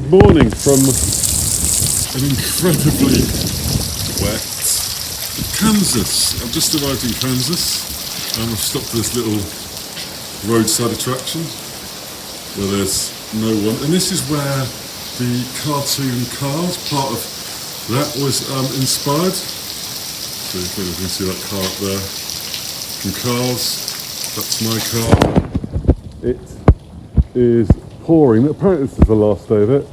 Good morning from an incredibly wet Kansas. I've just arrived in Kansas and I've stopped at this little roadside attraction where there's no one. And this is where the cartoon Cars, part of that was inspired. So you can see that car up there from Cars. That's my car. It is pouring. Apparently this is the last day of it.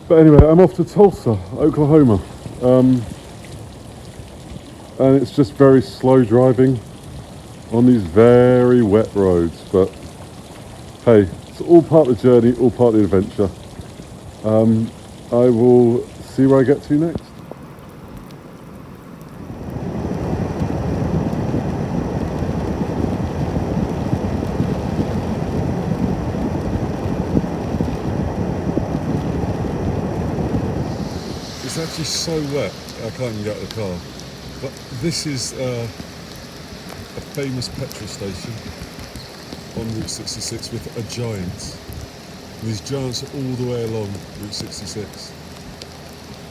But anyway, I'm off to Tulsa, Oklahoma. And it's just very slow driving on these very wet roads. But hey, it's all part of the journey, all part of the adventure. I will see where I get to next. It's actually so wet, I can't even get out of the car. But this is a famous petrol station on Route 66 with a giant. And these giants are all the way along Route 66.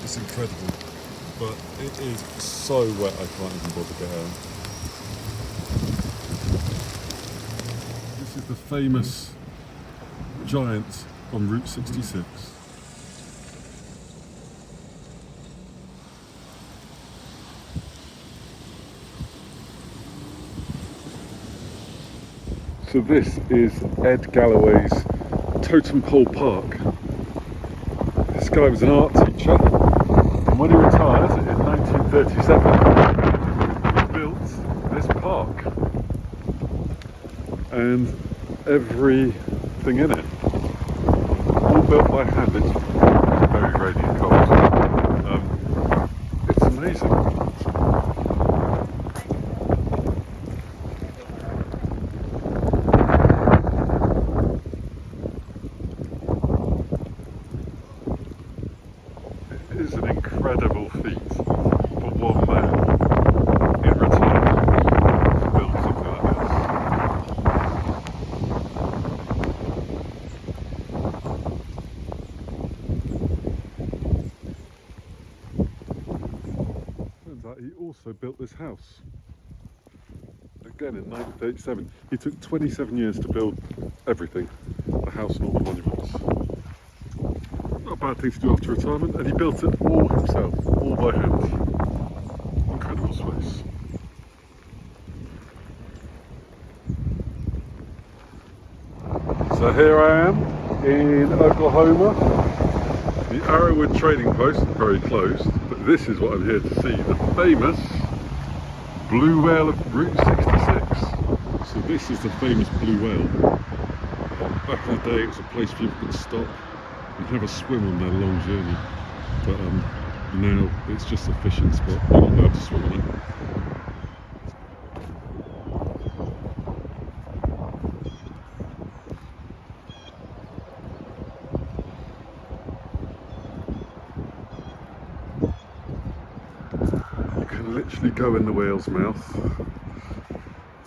It's incredible, but it is so wet I can't even bother to get out. This is the famous giant on Route 66. So this is Ed Galloway's Totem Pole Park. This guy was an art teacher, and when he retired in 1937, he built this park. And everything in it, all built by hand. It's very rainy and cold. It's amazing. It is an incredible feat for one man in retirement to build something like this. Turns out he also built this house. Again in 1937. He took 27 years to build everything, the house and all the monuments. Not a bad thing to do after retirement, and he built it all himself, all by hand. Incredible space. So here I am in Oklahoma. The Arrowwood Trading Post, very closed, but this is what I'm here to see, the famous blue whale of Route 66. So this is the famous blue whale. Back in the day it was a place people could stop and have a swim on their long journey, but now it's just a fishing spot. You're not allowed to swim on it. You can literally go in the whale's mouth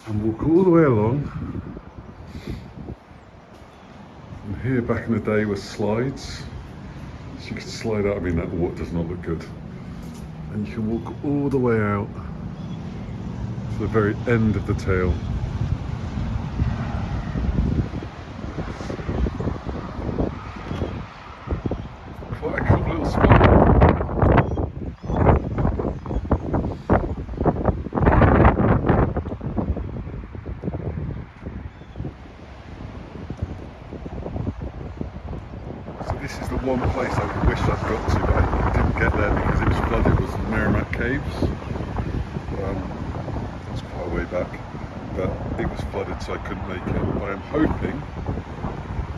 and walk all the way along. And here back in the day were slides, so you could slide out. I mean, that water does not look good. And you can walk all the way out to the very end of the tail. Quite a cool little spot. This is the one place I wish I'd got to, but I didn't get there because it was flooded. It was the Merrimack Caves. That's quite a way back, but it was flooded, so I couldn't make it. But I'm hoping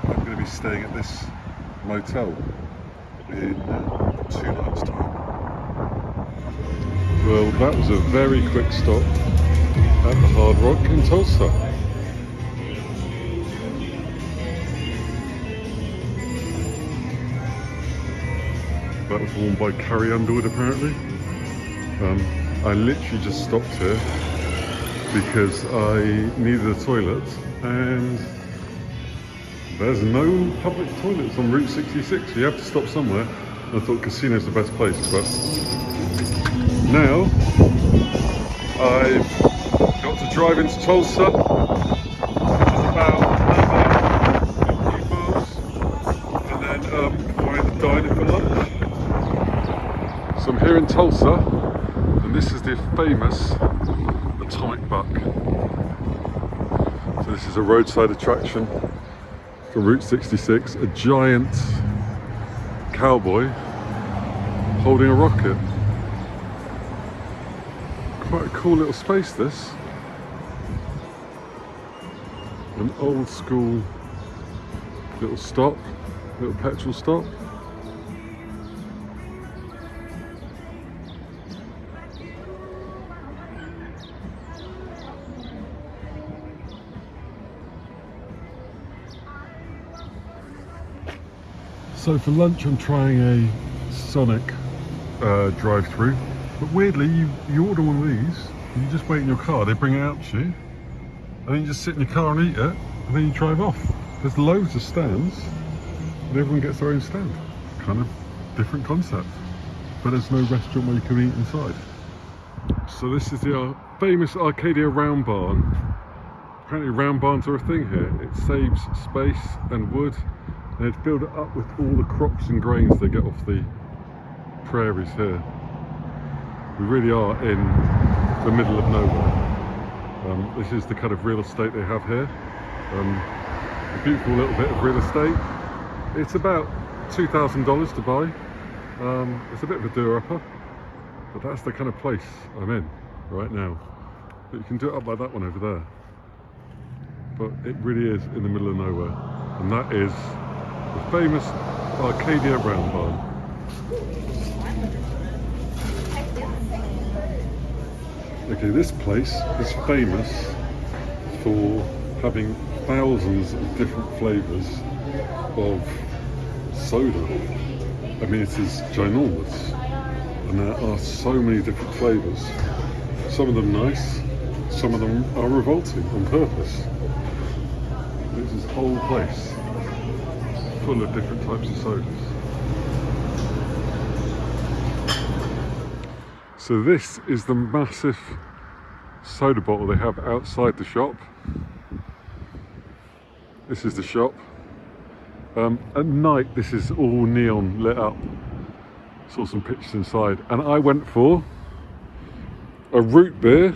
I'm going to be staying at this motel in 2 nights' time. Well, that was a very quick stop at the Hard Rock in Tulsa. That was worn by Carrie Underwood apparently. I literally just stopped here because I needed a toilet and There's no public toilets on Route 66. You have to stop somewhere. I thought casino's the best place, but now I've got to drive into Tulsa, which is about another 50 miles, and then find a diner for lunch. So I'm here in Tulsa, and this is the famous Atomic Buck. So this is a roadside attraction from Route 66, a giant cowboy holding a rocket. Quite a cool little space, this. An old school little stop, little petrol stop. So for lunch I'm trying a Sonic drive-through, but weirdly you order one of these and you just wait in your car, they bring it out to you, and then you just sit in your car and eat it, and then you drive off. There's loads of stands and everyone gets their own stand. Kind of different concept, but there's no restaurant where you can eat inside. So this is the famous Arcadia round barn. Apparently round barns are a thing here. It saves space and wood. They'd filled it up with all the crops and grains they get off the prairies here. We really are in the middle of nowhere. This is the kind of real estate they have here. A beautiful little bit of real estate. It's about $2,000 to buy. It's a bit of a do-upper, but that's the kind of place I'm in right now. But you can do it up like that one over there. But it really is in the middle of nowhere, and that is the famous Arcadia round barn. Okay, this place is famous for having thousands of different flavours of soda. I mean, it is ginormous, and there are so many different flavours. Some of them nice, some of them are revolting on purpose. This is a whole place full of different types of sodas. So this is the massive soda bottle they have outside the shop. This is the shop. At night this is all neon lit up. Saw some pictures inside, and I went for a root beer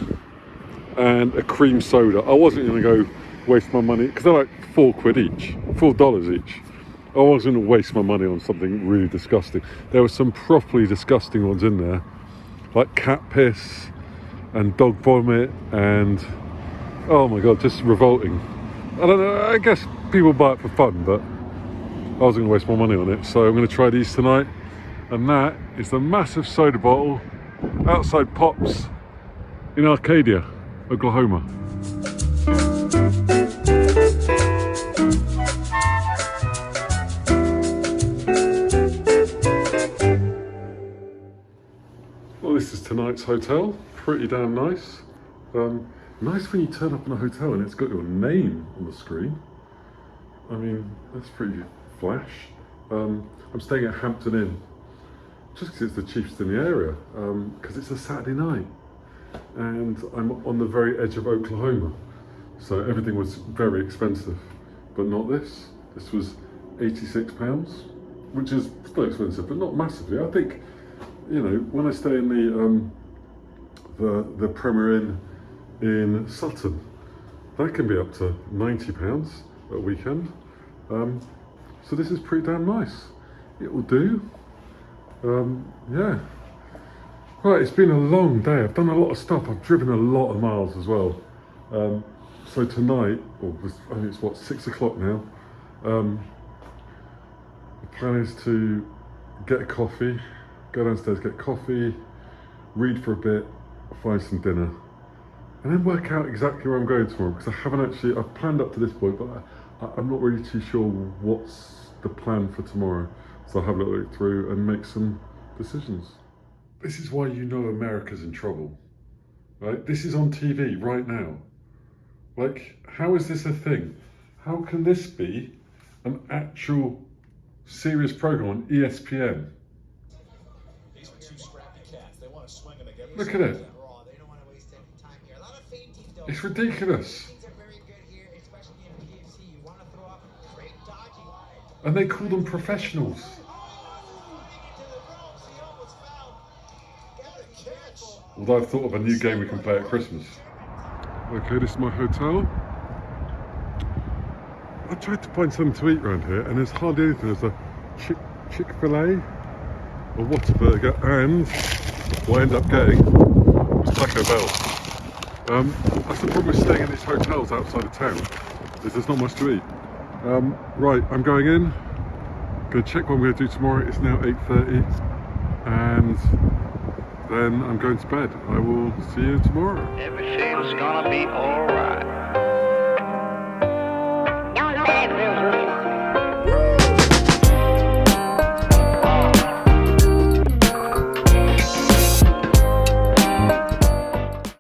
and a cream soda. I wasn't going to go waste my money, because they're like $4 each, $4 each. I wasn't going to waste my money on something really disgusting. There were some properly disgusting ones in there, like cat piss and dog vomit and, oh my god, just revolting. I don't know, I guess people buy it for fun, but I wasn't going to waste my money on it. So I'm going to try these tonight, and that is the massive soda bottle outside Pops in Arcadia, Oklahoma. Well, this is tonight's hotel. Pretty damn nice. Nice when you turn up in a hotel and it's got your name on the screen. I mean, that's pretty flash. I'm staying at Hampton Inn, just because it's the cheapest in the area, because it's a Saturday night and I'm on the very edge of Oklahoma, so everything was very expensive, but not this. This was £86, which is still expensive, but not massively. I think, you know, when I stay in the Premier Inn in Sutton, that can be up to £90 at weekend. So this is pretty damn nice. It will do. Yeah. Right, it's been a long day. I've done a lot of stuff. I've driven a lot of miles as well. So tonight, I think it's what, 6 o'clock now. The plan is to get a coffee, go downstairs, get coffee, read for a bit, find some dinner, and then work out exactly where I'm going tomorrow, because I've planned up to this point, but I'm not really too sure what's the plan for tomorrow. So I'll have a little look through and make some decisions. This is why you know America's in trouble, right? This is on TV right now. Like, how is this a thing? How can this be an actual serious program on ESPN. Look at it. It's ridiculous. And they call them professionals. Although I've thought of a new game we can play at Christmas. Okay, this is my hotel. I tried to find something to eat around here and there's hardly anything. There's a Chick-fil-A, a Whataburger, and what I ended up getting was Taco Bell. That's the problem with staying in these hotels outside of town, is there's not much to eat. Right, I'm going in. Going to check what I'm going to do tomorrow. It's now 8:30 and then I'm going to bed. I will see you tomorrow. Everything's gonna be alright.